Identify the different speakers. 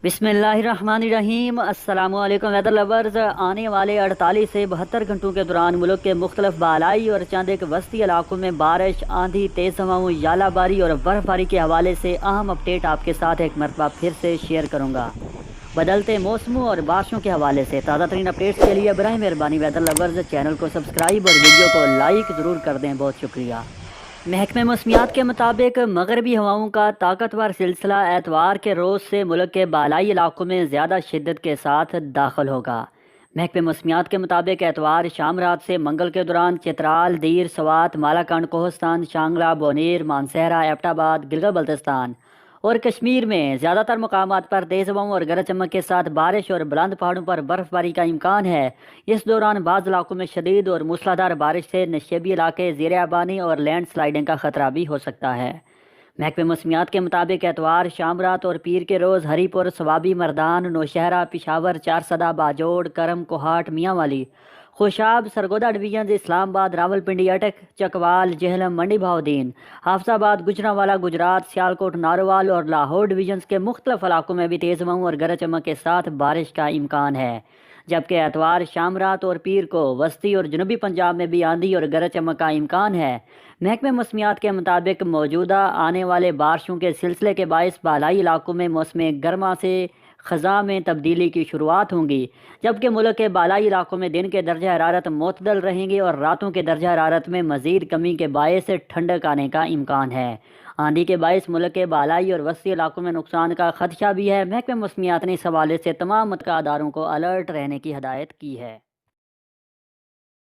Speaker 1: बिस्मिल्लाहिर्रहमानिर्रहीम। अस्सलामु अलैकुम वेदर लवर्स। आने वाले 48 से 72 घंटों के दौरान मुल्क के मुख्तलिफ बालाई और चंद एक वस्ती इलाकों में बारिश, आंधी, तेज़ हवाओं, यालाबारी और बर्फ़बारी के हवाले से अहम अपडेट आपके साथ एक मरतबा फिर से शेयर करूँगा। बदलते मौसमों और बारिशों के हवाले से ताज़ा तरीन अपडेट्स के लिए बराए मेहरबानी वेदर लवर्स चैनल को सब्सक्राइब और वीडियो को लाइक ज़रूर कर दें। बहुत शुक्रिया। महकमे मौसमियात के मुताबिक मगरबी हवाओं का ताकतवर सिलसिला एतवार के रोज़ से मुल्क के बालाई इलाकों में ज़्यादा शिद्दत के साथ दाखिल होगा। महकमे मौसमियात के मुताबिक एतवार शाम रात से मंगल के दौरान चित्राल, दीर, सवात, मालाकंड, कोहस्तान, शांगला, बोनेर, मानसहरा, एबटाबाद, गिलगित बल्तिस्तान और कश्मीर में ज़्यादातर मकामात पर तेज़ हवाओं और गरज चमक के साथ बारिश और बुलंद पहाड़ों पर बर्फ़बारी का इम्कान है। इस दौरान बाज़ इलाकों में शदीद और मूसलाधार बारिश से नशेबी इलाके, ज़ेर आबानी और लैंड स्लाइडिंग का ख़तरा भी हो सकता है। महकमे मौसमियात के मुताबिक एतवार शाम रात और पीर के रोज़ हरीपुर, सवाबी, मर्दान, नौशहरा, पिशावर, चारसदा, बाजोड़, करम, कोहाट, मियाँ वाली, खुशाब, सरगोदा डिवीजन, इस्लामाबाद, रावलपिंडी, अटक, चकवाल, जेहलम, मंडी भाउद्दीन, हाफजाबाद, गुजरांवाला, गुजरात, सियालकोट, नारोवाल और लाहौर डिवीजन्स के मुख्तलिफ इलाकों में भी तेज़ हवाओं और गरज चमक के साथ बारिश का इम्कान है। जबकि एतवार शाम रात और पीर को वस्ती और जनूबी पंजाब में भी आंधी और गरज चमक का इम्कान है। महकमे मौसमियात के मुताबिक मौजूदा आने वाले बारिशों के सिलसिले के बायस बालाई इलाकों में मौसम गर्मा से ख़ज़ा में तब्दीली की शुरुआत होंगी, जबकि मुल्क के बालाई इलाकों में दिन के दर्जा हरारत मोतदल रहेंगे और रातों के दर्जा हरारत में मज़ीद कमी के बायस ठंडक आने का इम्कान है। आंधी के बायस मुल्क के बालाई और वस्ती इलाकों में नुकसान का खदशा भी है। महकमे मौसमियात ने इस हवाले से तमाम मुतल्लिक़ इदारों को अलर्ट रहने की हदायत की है।